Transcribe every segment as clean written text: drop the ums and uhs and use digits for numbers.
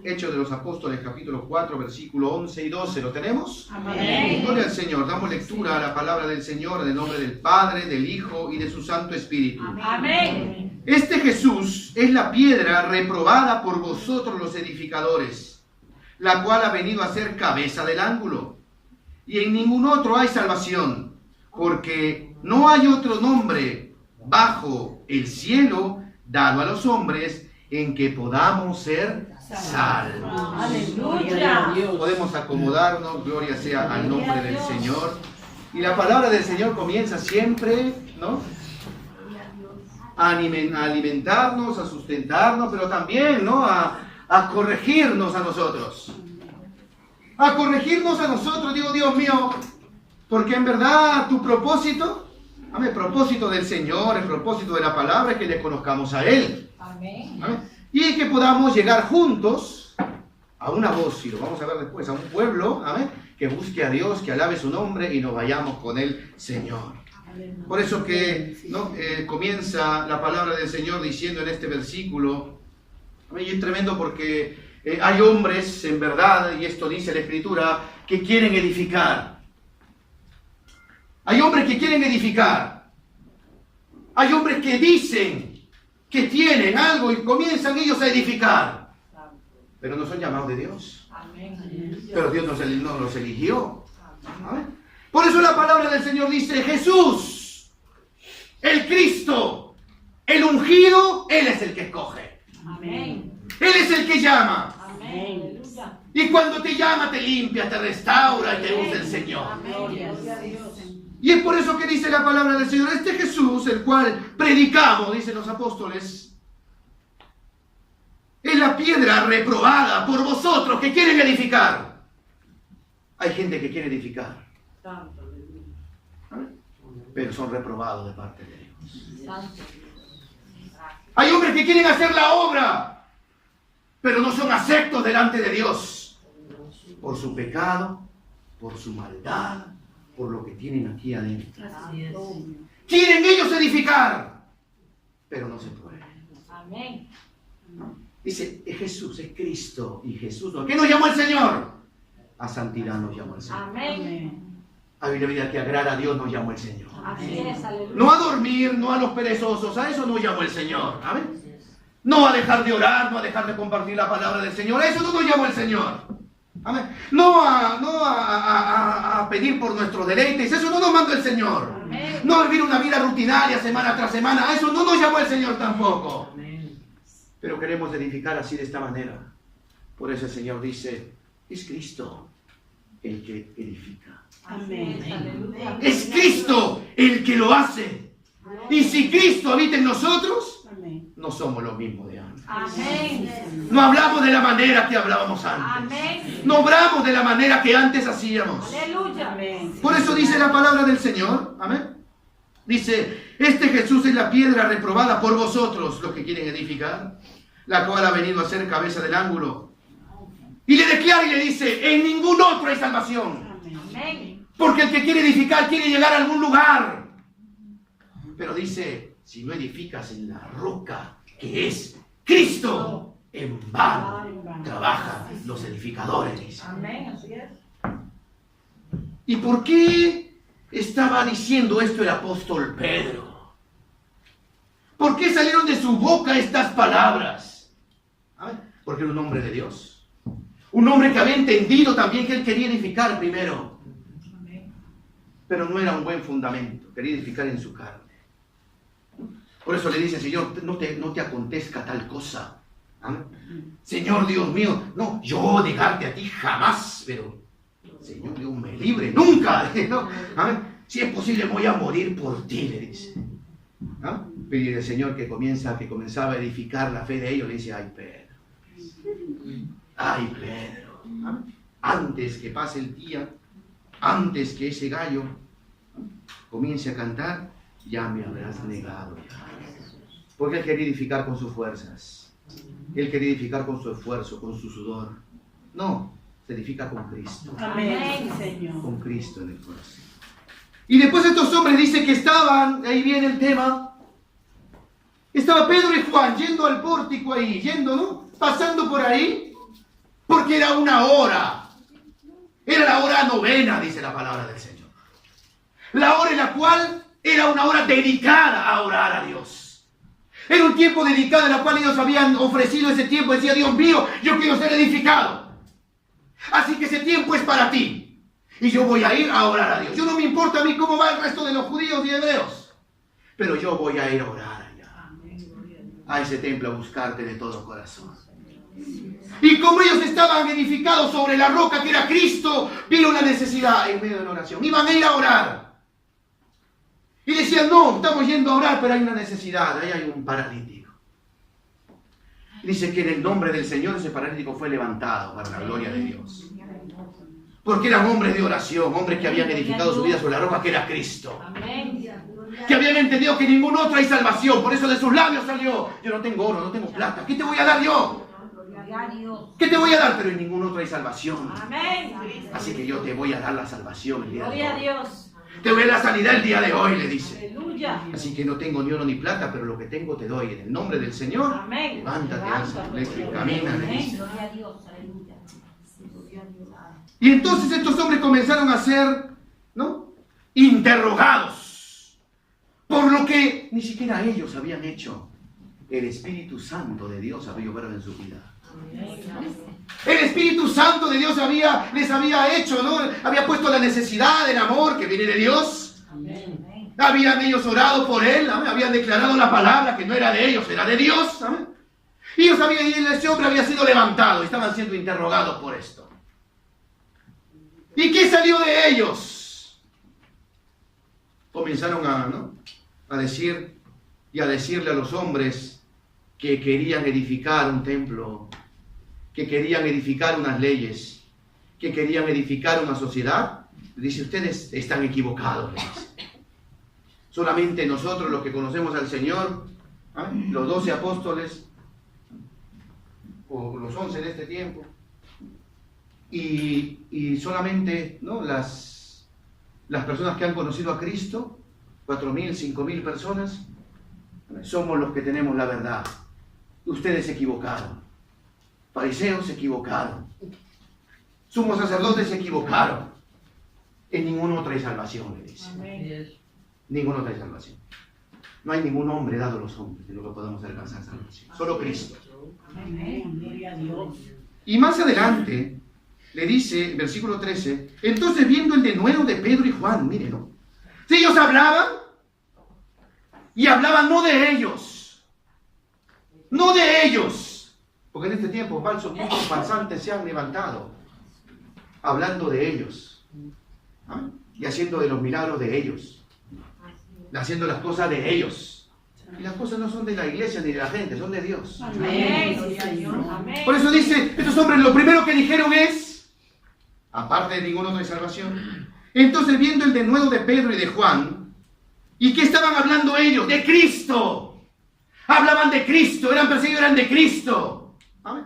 Hechos de los Apóstoles, capítulo 4, versículo 11 y 12. ¿Lo tenemos? Amén. Gloria al Señor. Damos lectura a la palabra del Señor en el nombre del Padre, del Hijo y de su Santo Espíritu. Amén. Este Jesús es la piedra reprobada por vosotros los edificadores, la cual ha venido a ser cabeza del ángulo. Y en ningún otro hay salvación, porque no hay otro nombre bajo el cielo dado a los hombres en que podamos ser salvos. Aleluya. Podemos acomodarnos, gloria sea al nombre del Señor. Y la palabra del Señor comienza siempre, ¿no?, a alimentarnos, a sustentarnos, pero también, ¿no?, a corregirnos a nosotros. A corregirnos a nosotros, digo, Dios mío, porque en verdad tu propósito, el propósito del Señor, el propósito de la palabra es que le conozcamos a Él. Amén. Y que podamos llegar juntos a una voz, y lo vamos a ver después, a un pueblo, que busque a Dios, que alabe su nombre y nos vayamos con el Señor. Por eso que comienza la palabra del Señor diciendo en este versículo, y es tremendo porque hay hombres, en verdad, y esto dice la Escritura, que quieren edificar. Hay hombres que quieren edificar. Hay hombres que dicen que tienen algo y comienzan ellos a edificar. Pero no son llamados de Dios. Pero Dios no los eligió. ¿Amén? Por eso la palabra del Señor dice, Jesús, el Cristo, el ungido, Él es el que escoge. Amén. Él es el que llama. Amén. Y cuando te llama, te limpia, te restaura y te usa el Señor. Y es por eso que dice la palabra del Señor, este Jesús, el cual predicamos, dicen los apóstoles, es la piedra reprobada por vosotros que quieren edificar. Hay gente que quiere edificar, pero son reprobados de parte de Dios. Hay hombres que quieren hacer la obra, pero no son aceptos delante de Dios, por su pecado, por su maldad, por lo que tienen aquí adentro. Quieren ellos edificar, pero no se puede. Amén. Dice, es Jesús, es Cristo, y Jesús, ¿qué nos llamó el Señor? A santidad nos llamó el Señor. Amén. A vivir la vida que agrada a Dios nos llamó el Señor. Así es, aleluya. No a dormir, no a los perezosos, a eso nos llamó el Señor. Amén. No a dejar de orar, no a dejar de compartir la palabra del Señor, a eso no nos llamó el Señor. Amén. No a pedir por nuestros deleites, eso no nos mandó el Señor. Amén. No a vivir una vida rutinaria semana tras semana, a eso no nos llamó el Señor tampoco. Pero queremos edificar así de esta manera. Por eso el Señor dice, es Cristo el que edifica. Amén. Aleluya. Es Cristo el que lo hace. Y si Cristo habita en nosotros, no somos los mismos de antes. Amén. No hablamos de la manera que hablábamos antes. Amén. No obramos de la manera que antes hacíamos. Aleluya. Por eso dice la palabra del Señor. Amén. Dice, este Jesús es la piedra reprobada por vosotros, los que quieren edificar, la cual ha venido a ser cabeza del ángulo. Y le declara y le dice, en ningún otro hay salvación. Amén. Porque el que quiere edificar quiere llegar a algún lugar. Pero dice, si no edificas en la roca que es Cristo, en vano trabajan los edificadores, dice. Amén. Así es. ¿Y por qué estaba diciendo esto el apóstol Pedro? ¿Por qué salieron de su boca estas palabras? Porque era un hombre de Dios. Un hombre que había entendido también que él quería edificar primero. Pero no era un buen fundamento. Quería edificar en su carne. Por eso le dice, Señor, no te acontezca tal cosa. ¿Amén? Señor Dios mío, no, yo negarte a ti jamás, pero Señor Dios me libre, nunca. ¿No? ¿Amén? Si es posible voy a morir por ti, le dice. ¿Ah? Pedir al Señor que comenzaba a edificar la fe de ellos, le dice, ay Pedro, ay Pedro, ¿amén? Antes que pase el día, antes que ese gallo comience a cantar, ya me habrás negado. Porque él quería edificar con sus fuerzas, él quería edificar con su esfuerzo, con su sudor. No, se edifica con Cristo. Amén, Señor. Con Cristo en el corazón. Y después estos hombres dicen que estaban, ahí viene el tema, estaba Pedro y Juan yendo al pórtico ahí, yendo, ¿no? Pasando por ahí, Porque era una hora. Era la hora novena, dice la palabra del Señor. La hora en la cual era una hora dedicada a orar a Dios. Era un tiempo dedicado en la cual ellos habían ofrecido ese tiempo. Decía, Dios mío, yo quiero ser edificado. Así que ese tiempo es para ti. Y yo voy a ir a orar a Dios. Yo no me importa a mí cómo va el resto de los judíos y hebreos. Pero yo voy a ir a orar allá. A ese templo a buscarte de todo corazón. Y como ellos estaban edificados sobre la roca que era Cristo, vieron la necesidad en medio de la oración. Iban a ir a orar. Y decían, no, estamos yendo a orar, pero hay una necesidad. Ahí hay un paralítico. Y dice que en el nombre del Señor ese paralítico fue levantado para la gloria de Dios. Porque eran hombres de oración, hombres que habían edificado su vida sobre la roca que era Cristo. Que habían entendido que ningún otro hay salvación. Por eso de sus labios salió, yo no tengo oro, no tengo plata. ¿Qué te voy a dar yo? ¿Qué te voy a dar? Pero en ningún otro hay salvación. Así que yo te voy a dar la salvación el día de hoy. Te doy la sanidad el día de hoy, le dice. Así que no tengo ni oro ni plata, pero lo que tengo te doy. En el nombre del Señor, levántate, alza tu lecho y camina, le dice. Y entonces estos hombres comenzaron a ser, ¿no?, interrogados por lo que ni siquiera ellos habían hecho. El Espíritu Santo de Dios había obrado en su vida. El Espíritu Santo de Dios les había hecho, ¿no? Había puesto la necesidad del amor que viene de Dios. Amén. Habían ellos orado por Él, ¿amén? Habían declarado la palabra que no era de ellos, era de Dios. ¿Amén? Y ese hombre había sido levantado y estaban siendo interrogados por esto. ¿Y qué salió de ellos? Comenzaron a decir y a decirle a los hombres que querían edificar un templo, que querían edificar unas leyes, que querían edificar una sociedad. Dice, ustedes están equivocados. Solamente nosotros, los que conocemos al Señor, los 12 apóstoles, o los 11 de este tiempo, y solamente, ¿no?, las personas que han conocido a Cristo, 4.000, 5.000 personas, somos los que tenemos la verdad. Ustedes se equivocaron. Fariseos se equivocaron. Sumos sacerdotes se equivocaron. En ningún otro hay salvación, le dice. Amén. Ningún otro hay salvación. No hay ningún hombre dado a los hombres de lo que podamos alcanzar salvación. Solo Cristo. Amén. Y más adelante le dice, versículo 13, entonces viendo el denuedo de Pedro y Juan, mírenlo. Si ellos hablaban, y hablaban no de ellos. No de ellos. Porque en este tiempo falsos falsantes se han levantado, hablando de ellos. ¿Ah? Y haciendo de los milagros de ellos. Haciendo las cosas de ellos. Y las cosas no son de la iglesia ni de la gente, son de Dios. Amén. Por eso dice, estos hombres lo primero que dijeron es, aparte de ningún otro de salvación, entonces viendo el denuedo de Pedro y de Juan, ¿y qué estaban hablando ellos? De Cristo. Hablaban de Cristo, eran perseguidos, eran de Cristo. Amén.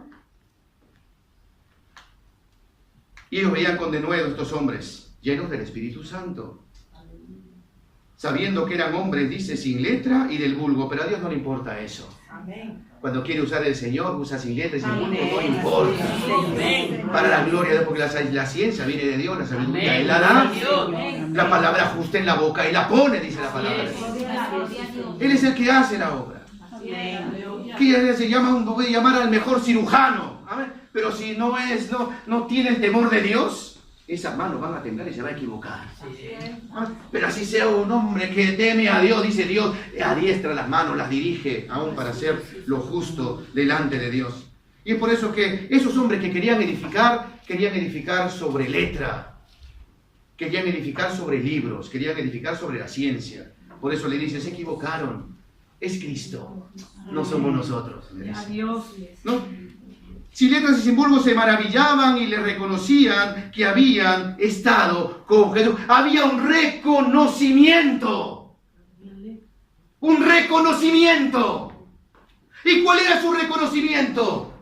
Y ellos veían con denuedo estos hombres, llenos del Espíritu Santo. Sabiendo que eran hombres, dice, sin letra y del vulgo, pero a Dios no le importa eso. Amén. Cuando quiere usar el Señor, usa sin letra y sin vulgo, no importa. Amén. Para la gloria de Dios, porque la ciencia viene de Dios, la sabiduría Él la da. La palabra justa en la boca y la pone, dice la palabra. Él es el que hace la obra. Que se llama, puede llamar al mejor cirujano. Amén. Pero si no tiene el temor de Dios, esas manos van a temblar y se va a equivocar. Pero así sea un hombre que teme a Dios, dice Dios, adiestra las manos, las dirige aún para hacer lo justo delante de Dios. Y es por eso que esos hombres que querían edificar sobre letra, querían edificar sobre libros, querían edificar sobre la ciencia. Por eso le dice, se equivocaron. Es Cristo, no somos nosotros. ¿No? Sin letras y sin vulgo se maravillaban y le reconocían que habían estado con Jesús. Había un reconocimiento. Un reconocimiento. ¿Y cuál era su reconocimiento?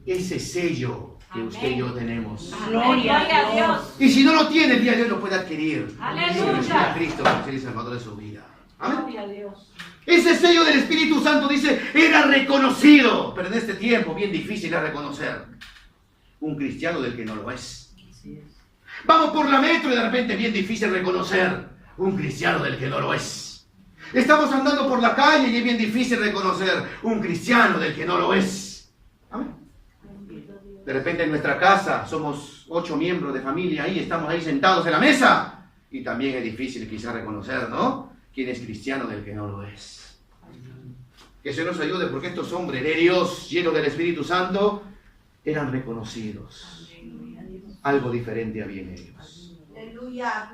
Ese sello que usted y yo tenemos. Gloria a Dios. Y si no lo tiene, el día de hoy lo puede adquirir. Aleluya. A Cristo para ser el Salvador de su vida. Amén. Gloria a Dios. Ese sello del Espíritu Santo, dice, era reconocido. Pero en este tiempo, bien difícil de reconocer. un cristiano del que no lo es. Vamos por la metro y de repente es bien difícil reconocer un cristiano del que no lo es. Estamos andando por la calle y es bien difícil reconocer un cristiano del que no lo es. ¿Amén? De repente en nuestra casa somos 8 miembros de familia y estamos ahí sentados en la mesa. Y también es difícil quizás reconocer, ¿no?, quién es cristiano del que no lo es. Que se nos ayude porque estos hombres de Dios, llenos del Espíritu Santo, eran reconocidos. Algo diferente había en ellos.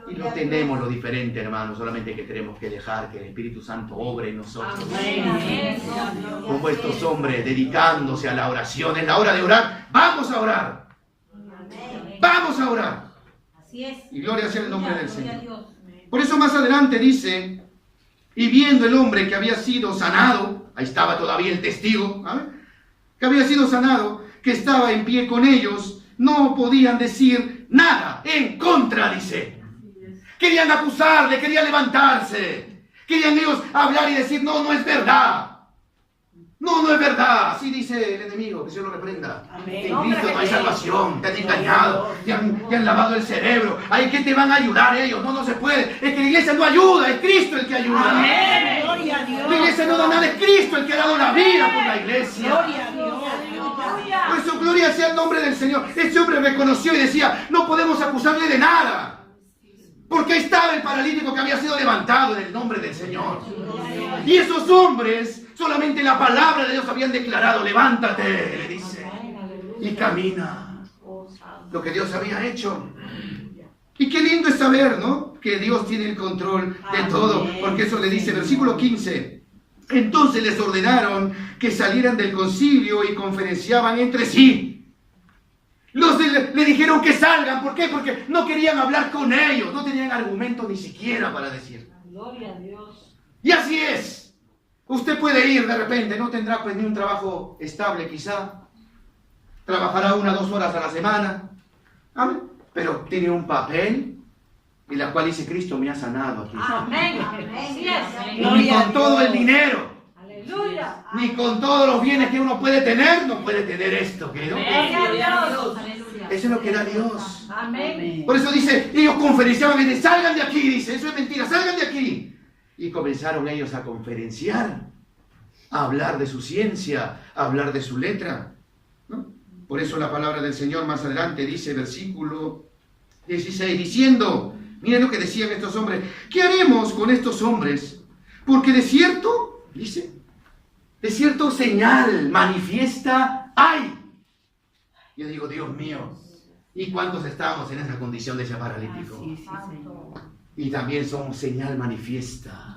Y no tenemos lo diferente, hermanos, solamente que tenemos que dejar que el Espíritu Santo obre en nosotros. Como estos hombres dedicándose a la oración. Es la hora de orar. Vamos a orar. Vamos a orar. Y gloria sea el nombre del Señor. Por eso más adelante dice, y viendo el hombre que había sido sanado, ahí estaba todavía el testigo, ¿sabes?, que había sido sanado, que estaba en pie con ellos, no podían decir nada en contra, dice. Querían acusarle, querían levantarse, querían ellos hablar y decir, no, no es verdad. No, no es verdad. Así dice el enemigo, que se lo reprenda. Amén. En Cristo no hay salvación, te han engañado, te han lavado el cerebro. ¿Ay, qué te van a ayudar ellos? No, no se puede. Es que la iglesia no ayuda, es Cristo el que ayuda. Amén. Gloria a Dios. La iglesia no da nada, es Cristo el que ha dado la vida por la iglesia. Gloria a Dios. Por eso, gloria sea el nombre del Señor. Ese hombre reconoció y decía, no podemos acusarle de nada. Porque ahí estaba el paralítico que había sido levantado en el nombre del Señor. Y esos hombres, solamente la palabra de Dios habían declarado, levántate, le dice, y camina. Lo que Dios había hecho. Y qué lindo es saber, ¿no?, que Dios tiene el control de todo. Porque eso le dice, versículo 15. Entonces les ordenaron que salieran del concilio y conferenciaban entre sí. Le dijeron que salgan. ¿Por qué? Porque no querían hablar con ellos. No tenían argumento ni siquiera para decir. Gloria a Dios. Y así es. Usted puede ir de repente. No tendrá pues ni un trabajo estable quizá. Trabajará 1 o 2 horas a la semana. ¿Amén? Pero tiene un papel en la cual dice, Cristo me ha sanado aquí. Amén. Así es. Ni con todo el dinero. Aleluya. Ni con todos los bienes que uno puede tener, no puede tener esto. ¿Qué, no? Gloria a Dios. Eso es lo que da Dios. Amén. Por eso dice, ellos conferenciaban y dicen, salgan de aquí, dice, eso es mentira, salgan de aquí. Y comenzaron ellos a conferenciar, a hablar de su ciencia, a hablar de su letra, ¿no? Por eso la palabra del Señor más adelante dice, versículo 16, diciendo, miren lo que decían estos hombres, ¿qué haremos con estos hombres? Porque de cierto, dice, de cierto señal manifiesta hay. Yo digo, Dios mío, ¿y cuántos estamos en esa condición de ese paralítico? Y también somos señal manifiesta.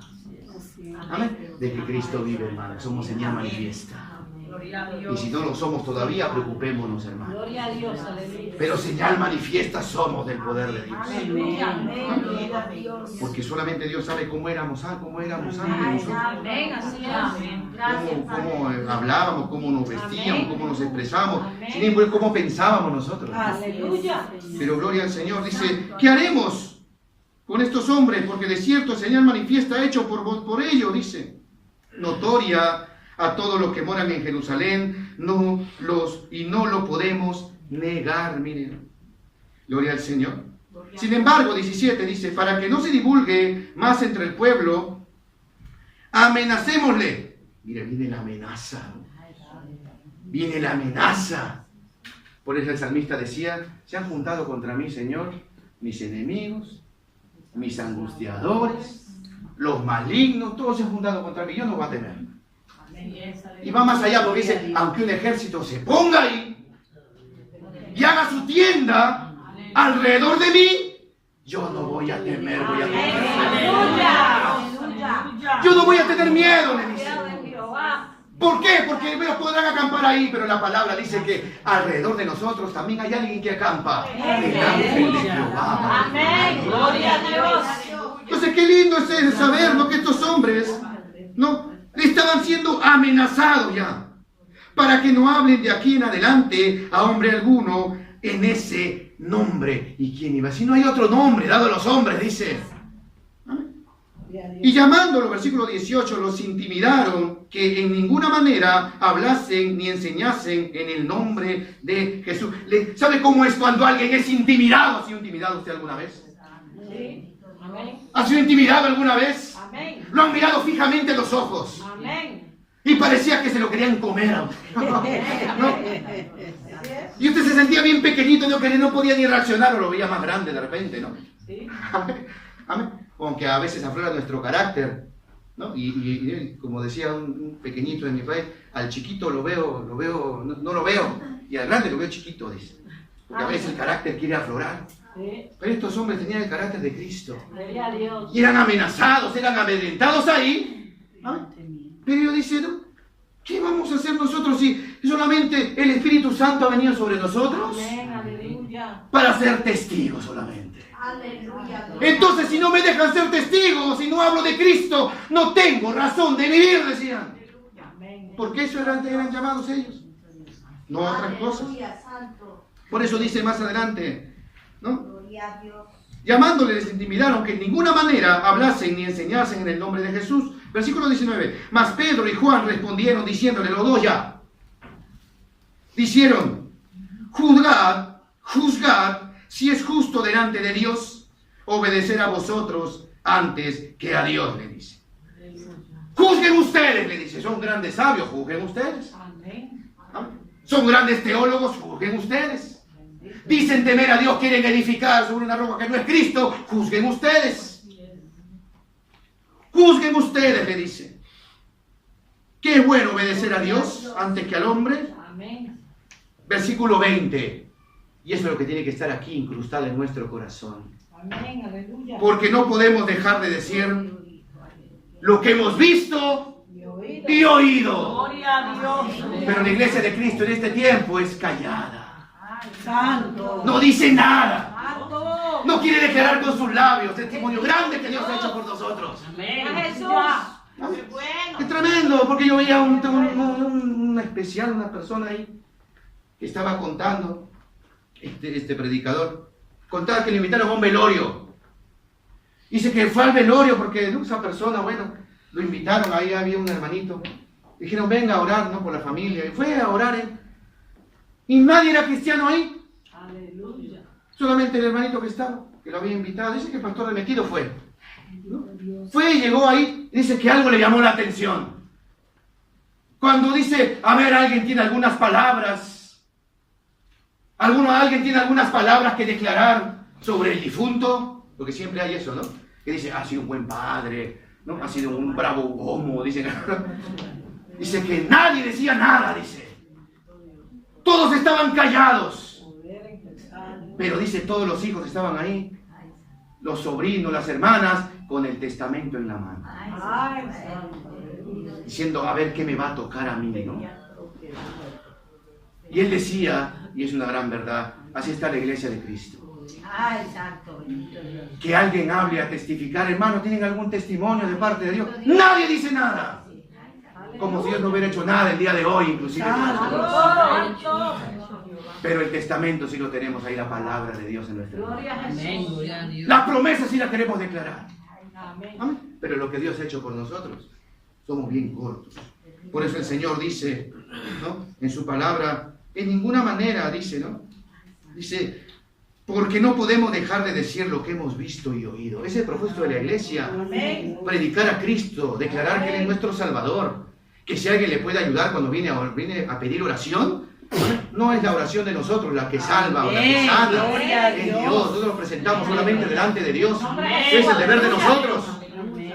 Amén. De que Cristo vive, hermano. Somos señal manifiesta. Y si no lo somos todavía, preocupémonos, hermano. Gloria a Dios. Aleluya. Pero señal manifiesta somos del poder de Dios. Amén. Porque solamente Dios sabe cómo éramos antes nosotros. Amén. Así es. Gracias, Cómo hablábamos, cómo nos vestíamos, cómo nos expresábamos, sin importar cómo pensábamos nosotros. Aleluya. Pero gloria al Señor. Dice, ¿qué haremos con estos hombres? Porque de cierto señal manifiesta hecho por ello, dice, notoria a todos los que moran en Jerusalén, no lo podemos negar. Miren, gloria al Señor. Sin embargo, 17 dice, para que no se divulgue más entre el pueblo, amenacémosle. Mira, viene la amenaza. Viene la amenaza. Por eso el salmista decía, se han juntado contra mí, Señor, mis enemigos, mis angustiadores, los malignos, todos se han juntado contra mí, yo no voy a temer. Y va más allá porque dice, aunque un ejército se ponga ahí y haga su tienda alrededor de mí, yo no voy a temer, voy a temer. Yo no voy a tener miedo, le dice. ¿Por qué? Porque ellos podrán acampar ahí, pero la palabra dice que alrededor de nosotros también hay alguien que acampa. El ángel de Jehová. Amén. Gloria a Dios. Entonces, qué lindo es saber, ¿no?, que estos hombres, ¿no?, estaban siendo amenazados ya, para que no hablen de aquí en adelante a hombre alguno en ese nombre. ¿Y quién iba? Si no hay otro nombre dado a los hombres, dice. ¿Amén? Y llamándolo, versículo 18, los intimidaron que en ninguna manera hablasen ni enseñasen en el nombre de Jesús. ¿Sabe cómo es cuando alguien es intimidado? ¿Ha sido intimidado usted alguna vez? Sí. Amén. ¿Ha sido intimidado alguna vez? Amén. Lo han mirado fijamente en los ojos. Amén. Y parecía que se lo querían comer a usted. ¿No? Y usted se sentía bien pequeñito, no podía ni reaccionar, o lo veía más grande de repente, ¿no? Sí. Amén. Amén. Aunque a veces aflora nuestro carácter, ¿no? Y como decía un pequeñito en mi país, al chiquito lo veo, no lo veo, y al grande lo veo chiquito, dice. Porque a veces el carácter quiere aflorar. Sí. Pero estos hombres tenían el carácter de Cristo. Gloria a Dios. Y eran amenazados, eran amedrentados ahí. ¿Amén? Pero ellos dicen, ¿no? ¿Qué vamos a hacer nosotros si solamente el Espíritu Santo ha venido sobre nosotros? Amén. Aleluya. Para ser testigos solamente. Aleluya. Entonces, si no me dejan ser testigos, si no hablo de Cristo, no tengo razón de vivir, decían. Amén. Porque eso eran llamados ellos. No otras cosas. Por eso dice más adelante, ¿no? Llamándole les intimidaron que en ninguna manera hablasen ni enseñasen en el nombre de Jesús. Versículo 19. Mas Pedro y Juan respondieron diciéndole, los dos ya. Dijeron, juzgad si es justo delante de Dios obedecer a vosotros antes que a Dios, le dice. Juzguen ustedes, le dice. Son grandes sabios, juzguen ustedes. Amén. Son grandes teólogos, juzguen ustedes. Dicen temer a Dios, quieren edificar sobre una roca que no es Cristo, juzguen ustedes. Juzguen ustedes, le dice. ¿Qué es bueno obedecer a Dios antes que al hombre? Amén. Versículo 20. Y eso es lo que tiene que estar aquí incrustado en nuestro corazón. Amén. Aleluya. Porque no podemos dejar de decir lo que hemos visto y oído. Gloria a Dios. Pero la iglesia de Cristo en este tiempo es callada. Santo. No dice nada. Santo. No quiere declarar con sus labios testimonio grande que Dios ha hecho por nosotros. Amén. A Jesús. Qué bueno. Es tremendo, porque yo veía un especial, una persona ahí que estaba contando, este predicador, contaba que le invitaron a un velorio. Dice que fue al velorio porque esa persona, bueno, lo invitaron, ahí había un hermanito. Dijeron, venga a orar, ¿no? Por la familia. Y fue a orar él. Y nadie era cristiano ahí. Aleluya. Solamente el hermanito que estaba, que lo había invitado. Dice que el pastor de metido fue. ¿No? Fue y llegó ahí. Dice que algo le llamó la atención. Cuando dice, a ver, alguien tiene algunas palabras. Alguien tiene algunas palabras que declarar sobre el difunto. Porque siempre hay eso, ¿no? Que dice, ha sido un buen padre, ¿no? Ha sido un bravo homo, dicen. Dice que nadie decía nada, dice. Todos estaban callados. Pero dice, todos los hijos estaban ahí. Los sobrinos, las hermanas, con el testamento en la mano. Diciendo, a ver qué me va a tocar a mí, ¿no? Y él decía, y es una gran verdad, así está la iglesia de Cristo. Que alguien hable a testificar, hermano, ¿tienen algún testimonio de parte de Dios? Nadie dice nada. Como si Dios no hubiera hecho nada el día de hoy, inclusive. Pero el testamento sí lo tenemos ahí, la palabra de Dios en nuestra vida. La promesa sí la queremos declarar. Amén. Pero lo que Dios ha hecho por nosotros, somos bien cortos. Por eso el Señor dice, ¿no? En su palabra, en ninguna manera, dice, ¿no? Dice, porque no podemos dejar de decir lo que hemos visto y oído. Es el propósito de la iglesia. Predicar a Cristo, declarar que Él es nuestro Salvador. Que si alguien le puede ayudar cuando viene a pedir oración, no es la oración de nosotros la que salva o la que sana, es Dios. Nosotros lo presentamos solamente delante de Dios. Es el deber de nosotros.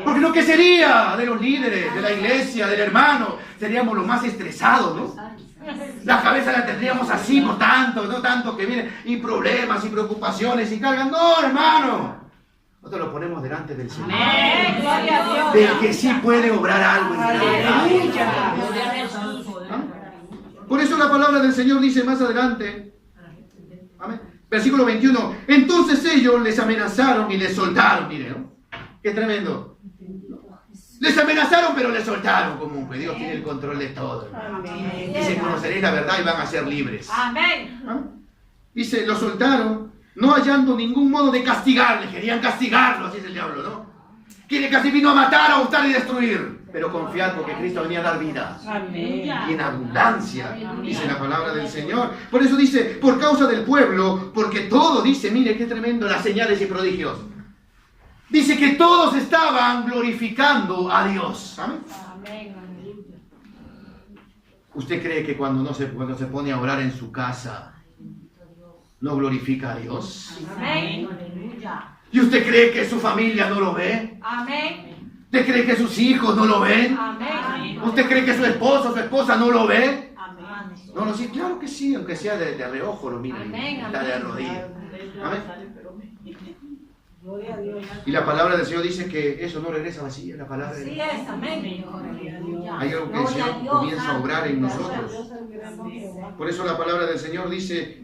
Porque lo que sería de los líderes, de la iglesia, del hermano, seríamos los más estresados, ¿no? La cabeza la tendríamos así por tanto, no tanto que viene, y problemas y preocupaciones y cargan. No, hermano. Nosotros lo ponemos delante del Señor. Del que sí puede obrar algo en nuestra vida. Por eso la palabra del Señor dice más adelante, amén, versículo 21, entonces ellos les amenazaron y les soltaron, miren, ¿no? Qué tremendo. Les amenazaron pero les soltaron, como que Dios tiene el control de todo. Dice, conoceréis la verdad y van a ser libres. Amén. ¿Ah? Dice, lo soltaron, no hallando ningún modo de castigarle, querían castigarlo, así es el diablo, ¿no? Quiere casi vino a matar, a hurtar y destruir. Pero confiad porque Cristo venía a dar vida. Amén. Y en abundancia, dice la palabra del Señor. Por eso dice, por causa del pueblo, porque todo dice, mire qué tremendo, las señales y prodigios. Dice que todos estaban glorificando a Dios. ¿Amén? Amén. ¿Usted cree que cuando se pone a orar en su casa, no glorifica a Dios? Amén. ¿Y usted cree que su familia no lo ve? Amén. ¿Usted cree que sus hijos no lo ven? Amén. ¿Usted cree que su esposo o su esposa no lo ve? Amén. No, sí, claro que sí, aunque sea de reojo lo miran, Amén, está de amén. rodillas. Amén. Gloria a Dios. Y la palabra del Señor dice que eso no regresa vacía, la palabra de Así Dios. es, amén. Hay algo que el Señor comienza a obrar en nosotros. Por eso la palabra del Señor dice,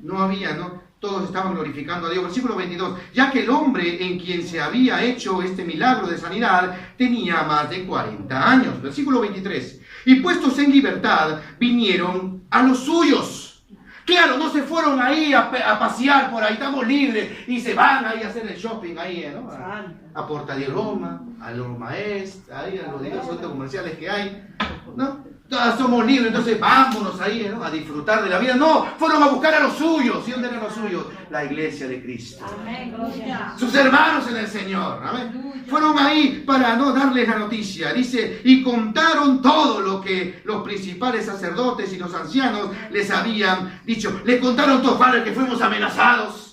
todos estaban glorificando a Dios. Versículo 22, ya que el hombre en quien se había hecho este milagro de sanidad tenía más de 40 años. Versículo 23, y puestos en libertad vinieron a los suyos. Claro, no se fueron ahí a pasear por ahí, estamos libres, y se van ahí a hacer el shopping ahí, ¿no? A Porta di Roma, a Roma Est, ahí a los diversos centros comerciales que hay, ¿no? Todas somos libres, entonces vámonos ahí, ¿no? A disfrutar de la vida. No, fueron a buscar a los suyos. ¿Y dónde eran los suyos? La iglesia de Cristo. Amén. Gloria. Sus hermanos en el Señor. Amén. Fueron ahí para no darles la noticia. Dice, y contaron todo lo que los principales sacerdotes y los ancianos les habían dicho. Le contaron todo, padre, que fuimos amenazados.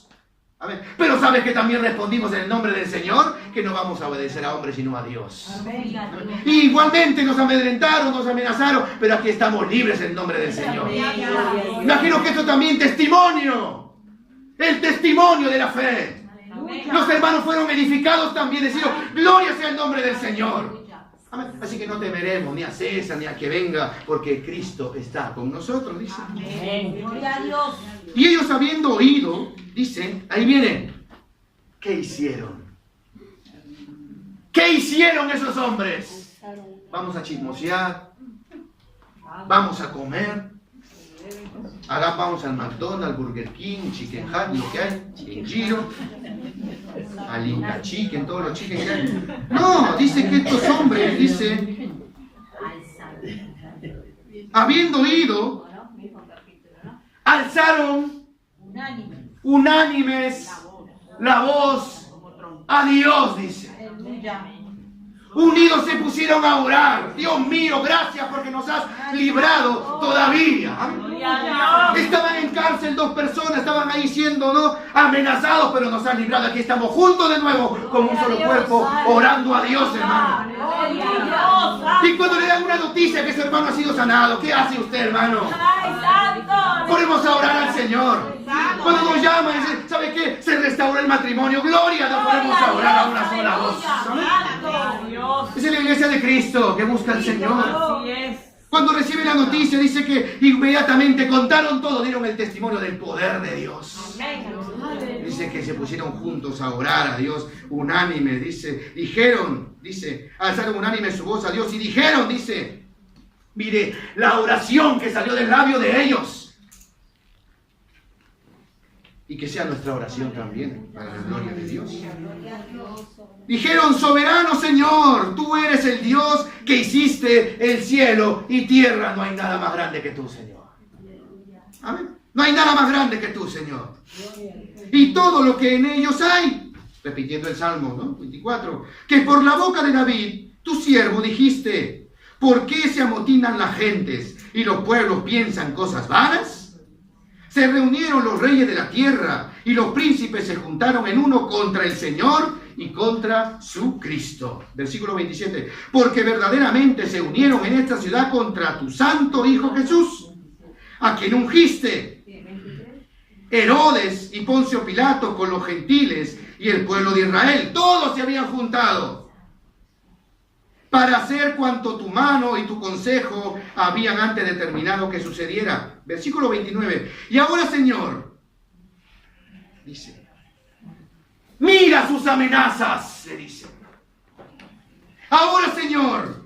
Amén. Pero sabes que también respondimos en el nombre del Señor, que no vamos a obedecer a hombres sino a Dios. Amén. Y igualmente nos amedrentaron, nos amenazaron, pero aquí estamos libres en el nombre del Señor. Imagino que esto también testimonio, el testimonio de la fe. Los hermanos fueron edificados también, decimos, gloria sea el nombre del Señor. Amén. Así que no temeremos ni a César ni a que venga, porque Cristo está con nosotros, dice. Amén. Gloria a Dios. Y ellos habiendo oído, dice, ahí viene, ¿qué hicieron? ¿Qué hicieron esos hombres? Vamos a chismosear, vamos a comer, vamos al McDonald's, al Burger King, Chicken Hut, lo que hay, en Giro, al Inca Chicken, todos los chicken que hay. No, dice que estos hombres, dice, habiendo oído, alzaron unánimes la voz a Dios, dice. Unidos se pusieron a orar. Dios mío, gracias porque nos has librado todavía. Estaban en cárcel 2 personas, estaban ahí siendo amenazados, pero nos has librado. Aquí estamos juntos de nuevo, como un solo cuerpo, orando a Dios, hermano. Y cuando le dan una noticia que su hermano ha sido sanado, ¿qué hace usted, hermano? Ponemos a orar al Señor. Cuando nos llaman y dicen, ¿sabe qué? Se restaura el matrimonio. Gloria, nos ponemos a orar a una sola voz. Es la iglesia de Cristo que busca al Señor. Cuando recibe la noticia, dice que inmediatamente contaron todo, dieron el testimonio del poder de Dios. Dice que se pusieron juntos a orar a Dios, unánime, alzaron unánime su voz a Dios y dijeron, dice, mire, la oración que salió del labio de ellos. Y que sea nuestra oración también, para la gloria de Dios. Dijeron, soberano Señor, tú eres el Dios que hiciste el cielo y tierra. No hay nada más grande que tú, Señor. Amén. No hay nada más grande que tú, Señor. Y todo lo que en ellos hay, repitiendo el Salmo, ¿no? 24, que por la boca de David, tu siervo, dijiste, ¿por qué se amotinan las gentes y los pueblos piensan cosas vanas? Se reunieron los reyes de la tierra y los príncipes se juntaron en uno contra el Señor y contra su Cristo. Versículo 27. Porque verdaderamente se unieron en esta ciudad contra tu santo Hijo Jesús, a quien ungiste. Herodes y Poncio Pilato con los gentiles y el pueblo de Israel. Todos se habían juntado para hacer cuanto tu mano y tu consejo habían antes determinado que sucediera. Versículo 29. Y ahora, Señor, dice, mira sus amenazas, se dice. Ahora, Señor,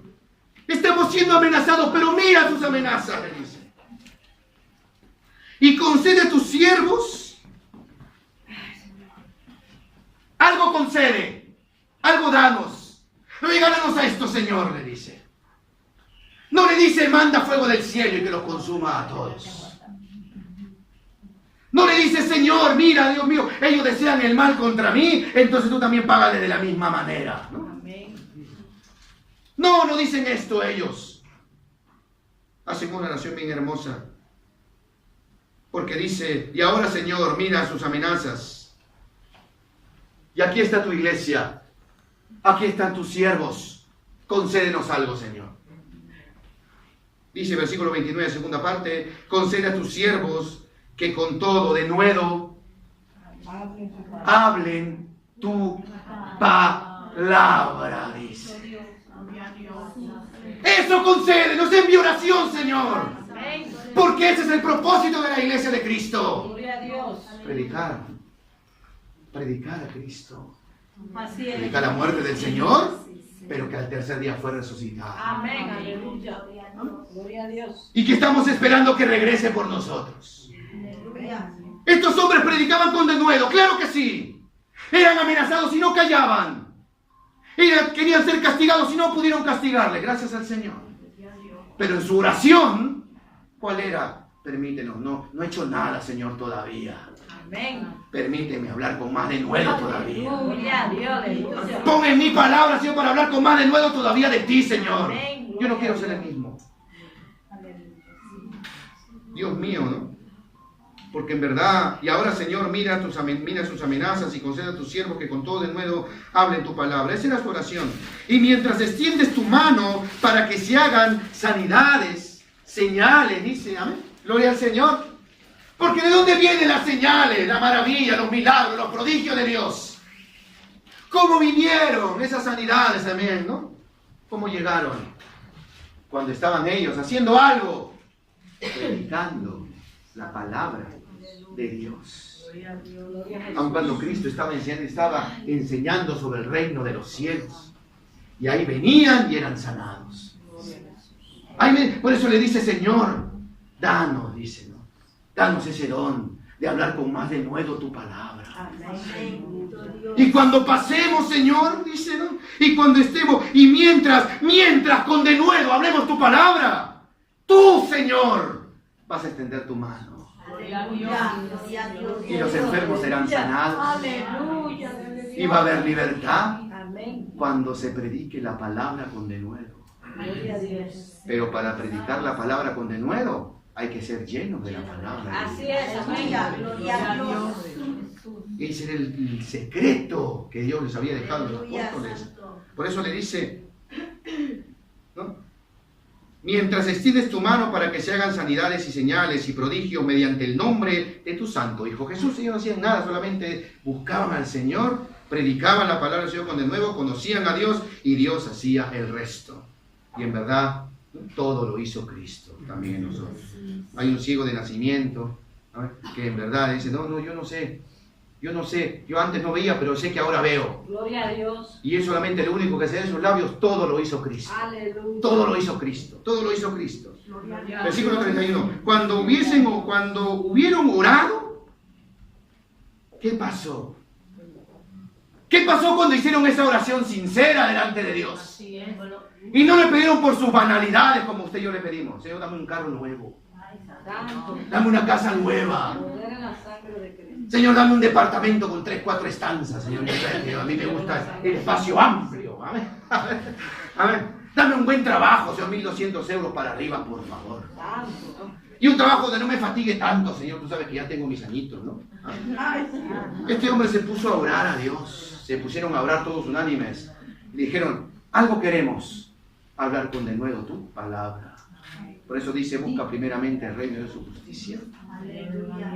estamos siendo amenazados, pero mira sus amenazas, le dice. Y concede a tus siervos, algo concede, algo danos. Regálanos a esto, Señor, le dice. No le dice, manda fuego del cielo y que los consuma a todos. No le dice, Señor, mira, Dios mío, ellos desean el mal contra mí, entonces tú también págale de la misma manera. No, no dicen esto ellos. Hacen una oración bien hermosa. Porque dice, y ahora, Señor, mira sus amenazas. Y aquí está tu iglesia. Aquí están tus siervos. Concédenos algo, Señor. Dice versículo 29, segunda parte, concede a tus siervos que con todo denuedo hablen tu palabra, dice. Eso concede, nos envía oración, Señor. Porque ese es el propósito de la iglesia de Cristo. Predicar a Cristo. Predicar la muerte del Señor, pero que al tercer día fue resucitado. Amén, aleluya. Gloria a Dios. Y que estamos esperando que regrese por nosotros. Estos hombres predicaban con denuedo, claro que sí. Eran amenazados y no callaban. Querían ser castigados y no pudieron castigarle, gracias al Señor. Pero en su oración, ¿cuál era? Permítenos, no he hecho nada, Señor, todavía. Amén. Permíteme hablar con más denuedo todavía. Gloria a Dios, aleluya. Pon en mi palabra, Señor, para hablar con más denuedo todavía de ti, Señor. Yo no quiero ser el mismo. Dios mío, ¿no? Porque en verdad, y ahora, Señor, mira sus amenazas y concede a tus siervos que con todo denuedo hablen tu palabra. Esa era su oración. Y mientras extiendes tu mano para que se hagan sanidades, señales, dice, amén, gloria al Señor. Porque ¿de dónde vienen las señales, la maravilla, los milagros, los prodigios de Dios? ¿Cómo vinieron esas sanidades también, no? ¿Cómo llegaron? Cuando estaban ellos haciendo algo, predicando la palabra de Dios. Aun cuando Cristo estaba enseñando sobre el reino de los cielos. Y ahí venían y eran sanados. Por eso le dice, Señor, danos, dice, ¿no? Danos ese don de hablar con más denuedo tu palabra. Y cuando pasemos, Señor, dice, ¿no? Y cuando estemos, y mientras con denuedo hablemos tu palabra, tú, Señor, vas a extender tu mano. Y los enfermos serán sanados. Y va a haber libertad cuando se predique la palabra con denuedo. Pero para predicar la palabra con denuedo, hay que ser llenos de la palabra. Así es, amén. Gloria a Dios. Ese era el secreto que Dios les había dejado a los apóstoles. Por eso le dice, ¿no? Mientras extiendes tu mano para que se hagan sanidades y señales y prodigios mediante el nombre de tu santo Hijo Jesús. Ellos no hacían nada, solamente buscaban al Señor, predicaban la palabra del Señor con denuedo, conocían a Dios y Dios hacía el resto. Y en verdad, todo lo hizo Cristo también en nosotros. Hay un ciego de nacimiento, ¿no? Que en verdad dice, no, yo no sé, yo antes no veía, pero sé que ahora veo. Gloria a Dios. Y es solamente lo único que se ve en sus labios, todo lo hizo Cristo. Aleluya. Todo lo hizo Cristo, todo lo hizo Cristo. Versículo 31. Cuando hubieron orado, ¿qué pasó? ¿Qué pasó cuando hicieron esa oración sincera delante de Dios? Así es. Y no le pidieron por sus banalidades como usted y yo le pedimos. Señor, dame un carro nuevo. Dame una casa nueva. Señor, dame un departamento con 3, 4 estancias. Señor, a mí me gusta el espacio amplio. A ver, dame un buen trabajo, Señor, 1.200 euros para arriba, por favor. Y un trabajo donde no me fatigue tanto, Señor. Tú sabes que ya tengo mis añitos, ¿no? Este hombre se puso a orar a Dios. Se pusieron a orar todos unánimes. Y dijeron, algo queremos, hablar con denuedo tu palabra. Por eso dice, busca primeramente el reino de su justicia.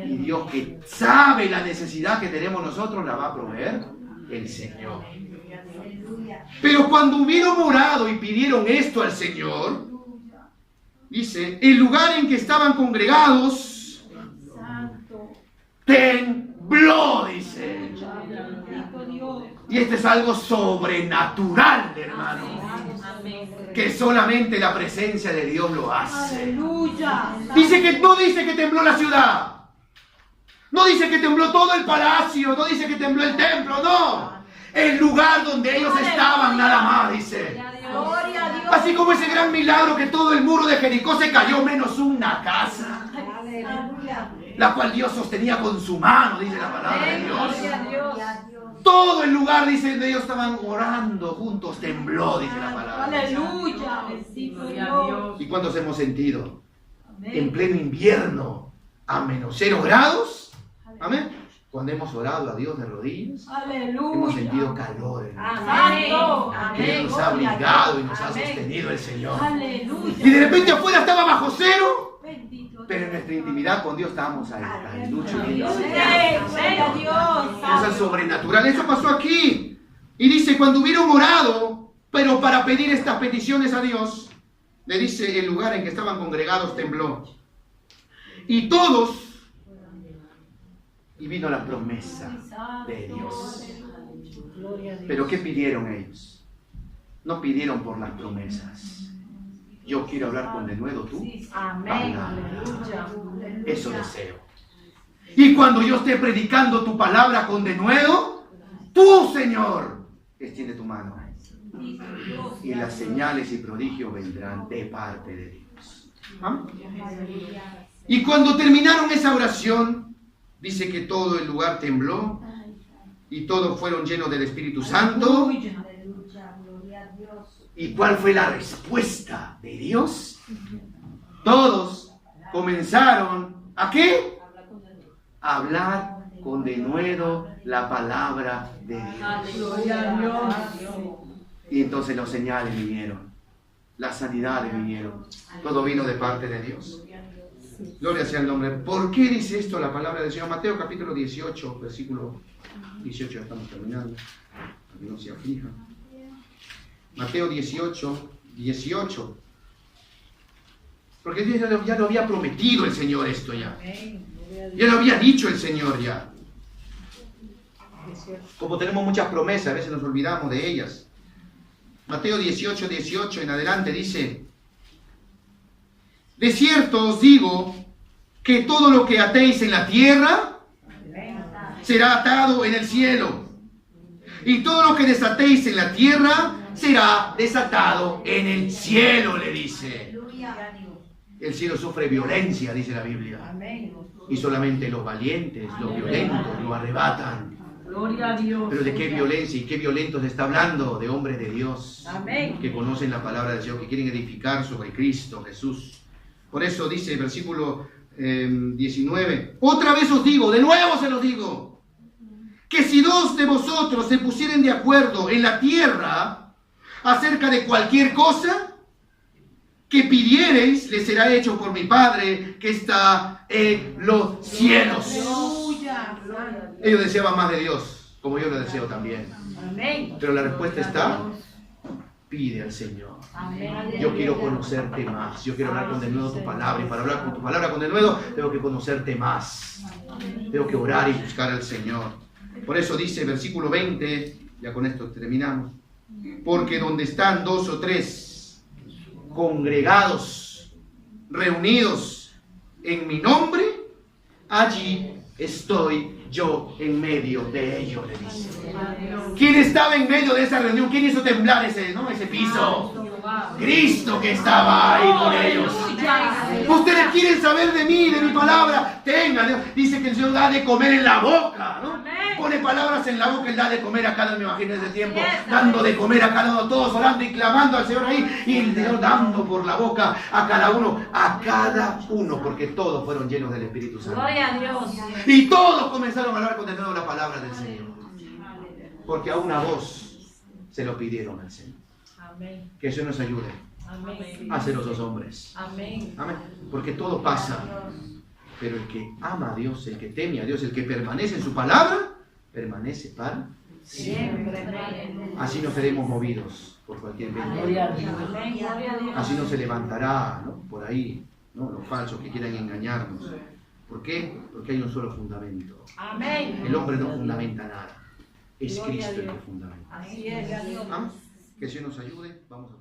Y Dios, que sabe la necesidad que tenemos nosotros, la va a proveer el Señor. Pero cuando hubieron orado y pidieron esto al Señor, dice, el lugar en que estaban congregados tembló, dice. Y este es algo sobrenatural, hermano. Que solamente la presencia de Dios lo hace. Aleluya. No dice que tembló la ciudad. No dice que tembló todo el palacio. No dice que tembló el templo, no. el lugar donde ellos estaban nada más, dice. Gloria a Dios. Así como ese gran milagro que todo el muro de Jericó se cayó menos una casa, Aleluya. la cual Dios sostenía con su mano, dice la palabra de Dios. Gloria a Dios. Todo el lugar, dice, donde ellos estaban orando juntos, tembló, dice la palabra. Aleluya. Bendito Dios. ¿Y cuántos hemos sentido? En pleno invierno, a menos 0 grados. Amén. Cuando hemos orado a Dios de rodillas, Aleluya. hemos sentido calor en el Amén. que nos ha abrigado y nos ha sostenido el Señor. Aleluya. Y de repente afuera estaba bajo 0, Bendito pero en nuestra intimidad con Dios estábamos al lucho y Dios. Gloria a Dios. cosas sobrenaturales. Eso pasó aquí. Y dice, cuando hubieron orado, pero para pedir estas peticiones a Dios, le dice, el lugar en que estaban congregados tembló. Y todos, y vino la promesa de Dios. Pero ¿qué pidieron ellos? No pidieron por las promesas. Yo quiero hablar con denuedo tú. Amén. Habla. Eso deseo. Y cuando yo esté predicando tu palabra con denuedo, tú, Señor, extiende tu mano. Y las señales y prodigios vendrán de parte de Dios. ¿Ah? Y cuando terminaron esa oración, dice que todo el lugar tembló y todos fueron llenos del Espíritu Santo. ¿Y cuál fue la respuesta de Dios? Todos comenzaron ¿a qué? A hablar con denuedo la palabra de Dios. Y entonces las señales vinieron, las sanidades vinieron, todo vino de parte de Dios. Gloria sea el nombre. ¿Por qué dice esto la palabra del Señor? Mateo capítulo 18, versículo 18, ya estamos terminando, para que no se aflija. Mateo 18, 18. Porque Dios ya lo había prometido el Señor esto ya. Ya lo había dicho el Señor ya. Como tenemos muchas promesas, a veces nos olvidamos de ellas. Mateo 18, 18 en adelante dice: de cierto os digo que todo lo que atéis en la tierra será atado en el cielo, y todo lo que desatéis en la tierra será desatado en el cielo, le dice. El cielo sufre violencia, dice la Biblia, y solamente los valientes, los violentos, lo arrebatan. Gloria a Dios. Pero ¿de qué violencia y qué violentos está hablando? De hombres de Dios, Amén, que conocen la palabra del Señor, que quieren edificar sobre Cristo Jesús. Por eso dice el versículo 19: otra vez os digo, de nuevo se los digo, que si 2 de vosotros se pusieren de acuerdo en la tierra acerca de cualquier cosa que pidiereis, les será hecho por mi Padre que está en los cielos. Ellos deseaban más de Dios, como yo lo deseo también. Amén. Pero la respuesta está: pide al Señor. Yo quiero conocerte más. Yo quiero hablar con denuedo tu palabra. Y para hablar con tu palabra con denuedo, tengo que conocerte más. Tengo que orar y buscar al Señor. Por eso dice el versículo 20, ya con esto terminamos: porque donde están 2 o 3 congregados, reunidos en mi nombre, allí estoy yo en medio de ellos, le dice. ¿Quién estaba en medio de esa reunión? ¿Quién hizo temblar ese piso? Cristo, que estaba ahí con ellos. Ustedes quieren saber de mí, de mi palabra, tengan. Dice que el Señor da de comer en la boca, ¿no? Pone palabras en la boca, Él da de comer a cada uno. Me imagino ese tiempo, dando de comer a cada uno, todos orando y clamando al Señor ahí, y el Señor dando por la boca a cada uno, porque todos fueron llenos del Espíritu Santo. Gloria a Dios. Y todos comenzaron a hablar con denuedo la palabra del Señor, porque a una voz se lo pidieron al Señor. Que el Señor nos ayude a ser los 2 hombres. Amén. Porque todo pasa, pero el que ama a Dios, el que teme a Dios, el que permanece en su palabra, permanece para siempre. Así no seremos movidos por cualquier viento. Así no se levantará, ¿no?, por ahí, ¿no?, los falsos que quieran engañarnos. ¿Por qué? Porque hay un solo fundamento. El hombre no fundamenta nada. Es Cristo el que fundamenta. Así es. ¿Ah? Que el Señor nos ayude. Vamos a